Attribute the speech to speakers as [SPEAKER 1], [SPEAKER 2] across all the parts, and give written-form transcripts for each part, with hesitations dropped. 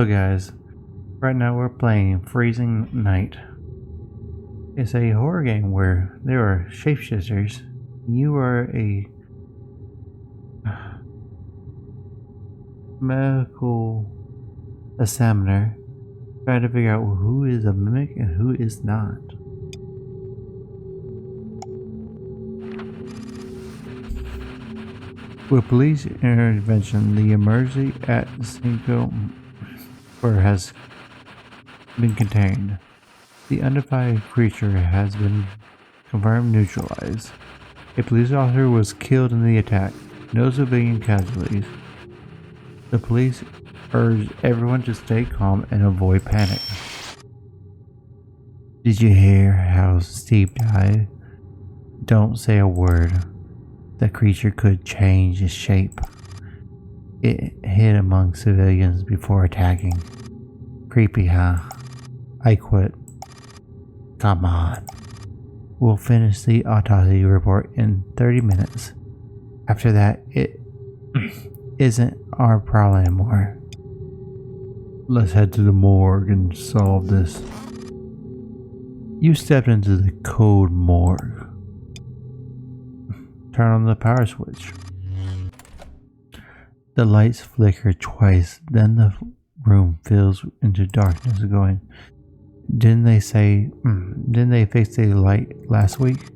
[SPEAKER 1] So guys, right now we're playing Freezing Night. It's a horror game where there are shapeshifters. You are a medical examiner trying to figure out who is a mimic and who is not. With police intervention, the emergency at Cinco has been contained. The undefined creature has been confirmed neutralized. A police officer was killed in the attack. No civilian casualties. The police urge everyone to stay calm and avoid panic. Did you hear how Steve died? Don't say a word. The creature could change its shape. It hid among civilians before attacking. Creepy, huh? I quit. Come on. We'll finish the autopsy report in 30 minutes. After that, it isn't our problem anymore. Let's head to the morgue and solve this. You stepped into the cold morgue. Turn on the power switch. The lights flicker twice, then the room fills into darkness going, didn't they fix the light last week?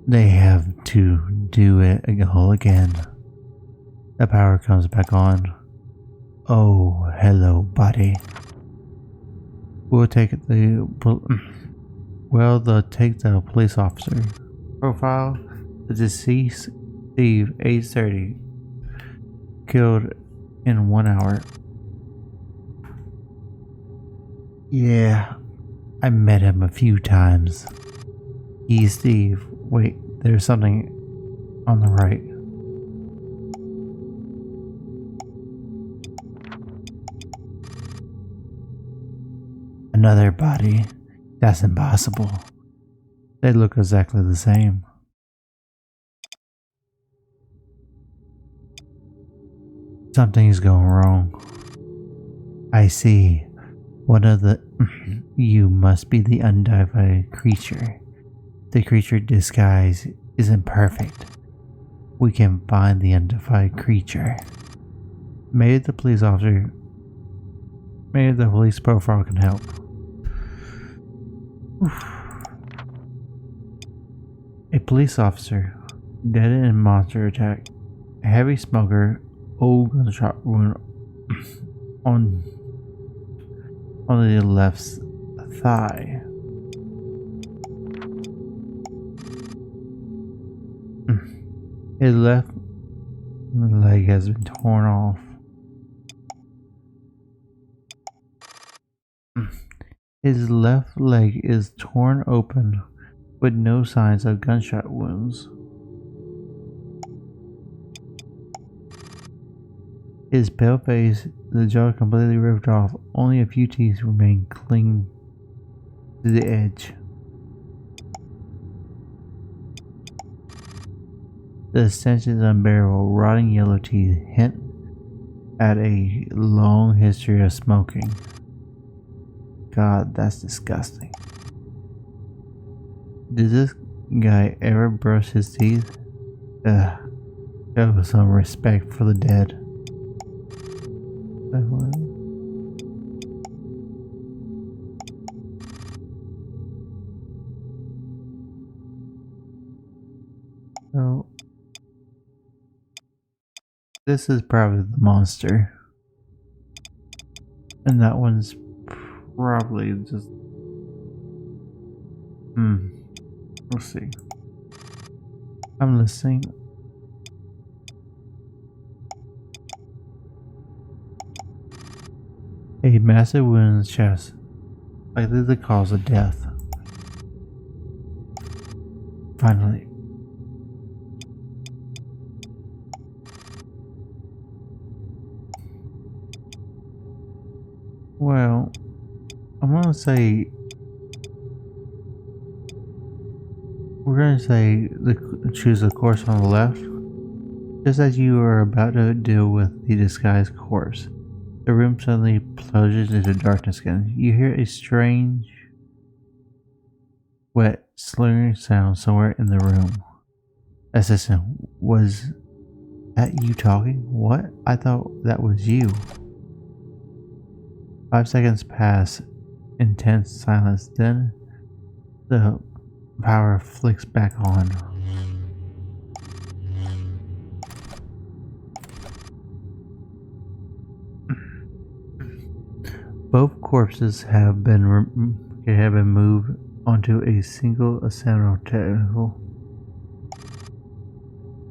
[SPEAKER 1] They have to do it all again. The power comes back on. Oh, hello, buddy. We'll take the police officer. Profile: the deceased Steve, age 30, killed in 1 hour. Yeah, I met him a few times. He's Steve. Wait, there's something on the right. Another body? That's impossible. They look exactly the same. Something's going wrong. I see. One of the... You must be the unidentified creature. The creature disguise isn't perfect. We can find the unidentified creature. Maybe the police profile can help. A police officer, dead in monster attack. A heavy smoker, old gunshot wound on the left thigh. His left leg has been torn off. His left leg is torn open with no signs of gunshot wounds. His pale face, the jaw completely ripped off, only a few teeth remain clinging to the edge. The stench is unbearable. Rotting yellow teeth hint at a long history of smoking. God, that's disgusting. Did this guy ever brush his teeth? Ugh. Show some respect for the dead. So, this is probably the monster. And that one's probably just... We'll see. I'm listening. A massive wound in the chest, likely the cause of death. Finally. Well, I'm gonna say we're gonna say choose the course on the left. Just as you are about to deal with the disguised corpse, The room suddenly plunges into darkness again. You hear a strange, wet, slurring sound somewhere in the room. Assistant, was that you talking? What? I thought that was you. 5 seconds pass in tense silence, then the power flicks back on. Both corpses have been moved onto a single assembled table.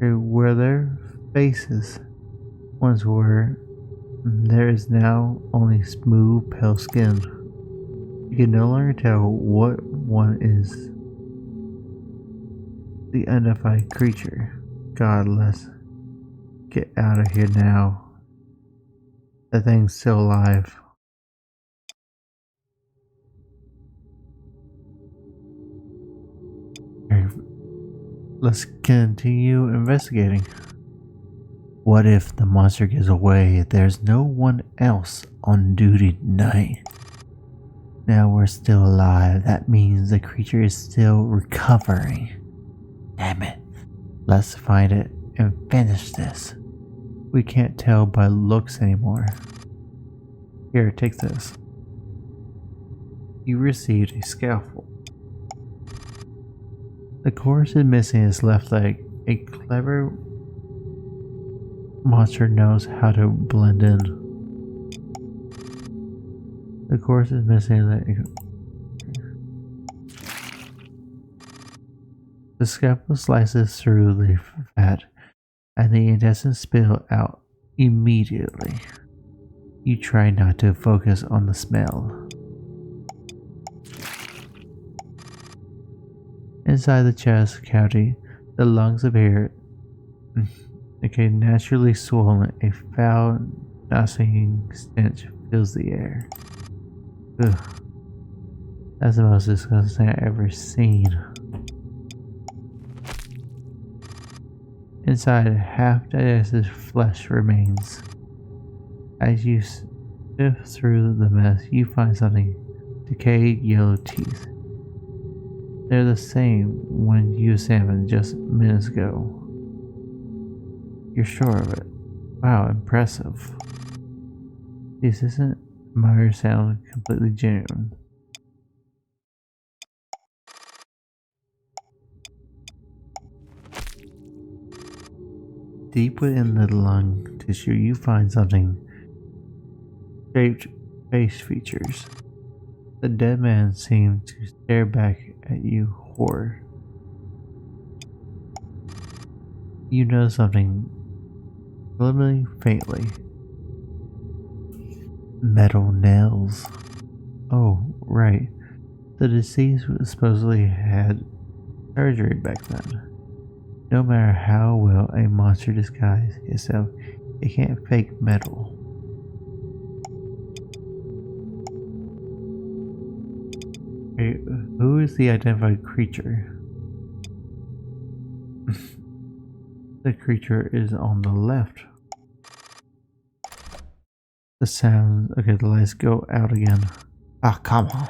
[SPEAKER 1] Where their faces once were, there is now only smooth, pale skin. You can no longer tell what one is the unidentified creature. God, let's get out of here now. That thing's still alive. Let's continue investigating. What if the monster gets away? There's no one else on duty tonight. Now we're still alive. That means the creature is still recovering. Damn it. Let's find it and finish this. We can't tell by looks anymore. Here, take this. You received a scaffold. The corpse is missing its left leg. A clever monster knows how to blend in. The corpse is missing a leg. The scaffold slices through the fat, and the intestines spill out immediately. You try not to focus on the smell. Inside the chest cavity, the lungs appear naturally swollen. A foul, nauseating stench fills the air. Ugh. That's the most disgusting I've ever seen. Inside, half-digested flesh remains. As you sift through the mess, you find something: decayed yellow teeth. They're the same when you examined just minutes ago. You're sure of it? Wow, impressive. The assistant admirer sounds completely genuine. Deep within the lung tissue, you find something: shaped face features. The dead man seemed to stare back at you, horror. You know something glimmerly faintly. Metal nails. Oh, right. The deceased supposedly had surgery back then. No matter how well a monster disguises itself, it can't fake metal. Who is the identified creature? The creature is on the left. The sound. Okay, the lights go out again. Ah, come on.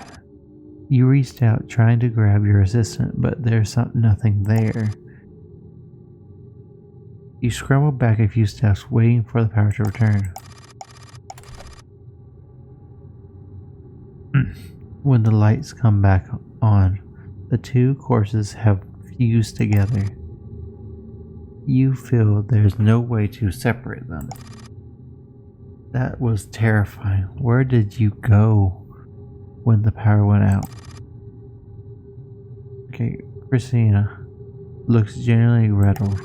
[SPEAKER 1] You reached out trying to grab your assistant, but there's nothing there. You scramble back a few steps, waiting for the power to return. When the lights come back on, the two corpses have fused together. You feel there's no way to separate them. That was terrifying. Where did you go when the power went out? Okay, Christina looks genuinely rattled.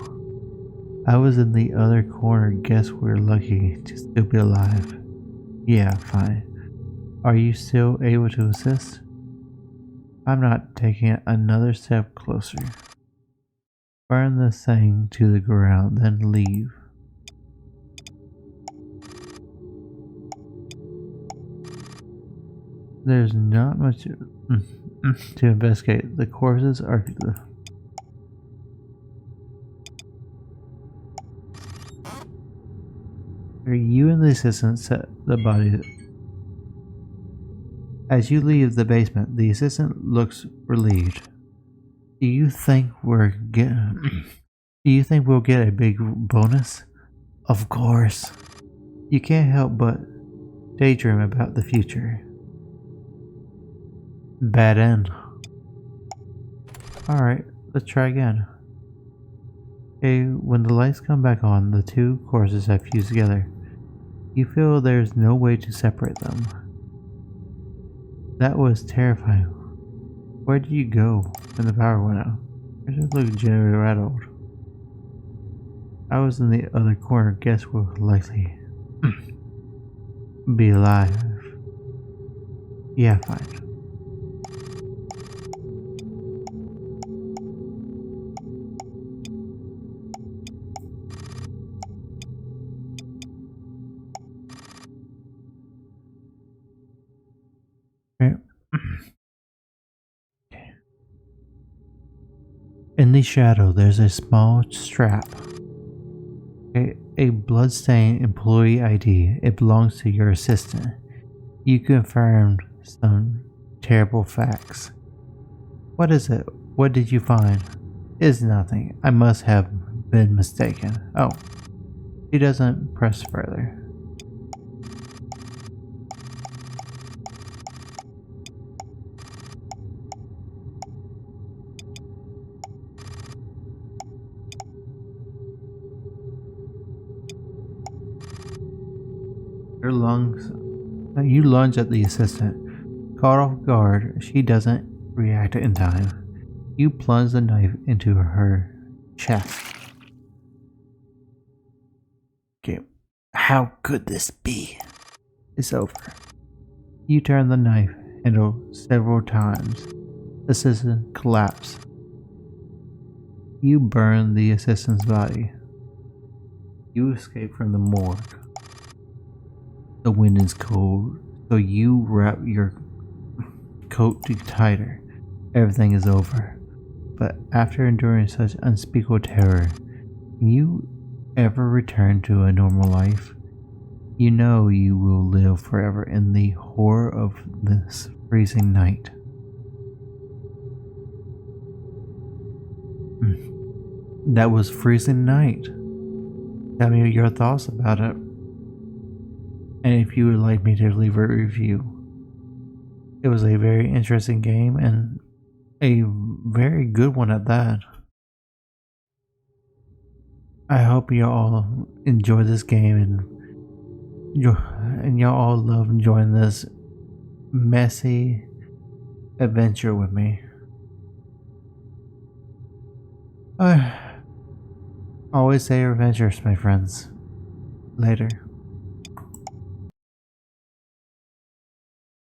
[SPEAKER 1] I was in the other corner. Guess we're lucky to still be alive. Yeah, fine. Are you still able to assist? I'm not taking it another step closer. Burn the thing to the ground, then leave. There's not much to investigate. The corpses are... You and the assistant set the body. As you leave the basement, the assistant looks relieved. Do you think we're get? Do you think we'll get a big bonus? Of course. You can't help but daydream about the future. Bad end. Alright, let's try again. Okay, when the lights come back on, the two courses have fused together. You feel there's no way to separate them. That was terrifying. Where did you go when the power went out? I just look genuinely rattled. I was in the other corner. Guess we'll likely be alive. Yeah, fine. Okay. In the shadow, there's a small strap. A bloodstained employee ID. It belongs to your assistant. You confirmed some terrible facts. What is it? What did you find? It's nothing. I must have been mistaken. Oh. He doesn't press further. You lunge at the assistant. Caught off guard, she doesn't react in time. You plunge the knife into her chest. Okay, how could this be? It's over. You turn the knife handle several times. The assistant collapses. You burn the assistant's body. You escape from the morgue. The wind is cold, so you wrap your coat tighter. Everything is over. But after enduring such unspeakable terror, can you ever return to a normal life? You know you will live forever in the horror of this freezing night. That was Freezing Night. Tell me your thoughts about it. And if you would like me to leave a review. It was a very interesting game and a very good one at that. I hope you all enjoy this game and y'all all love enjoying this messy adventure with me. Always stay adventurous, my friends. Later.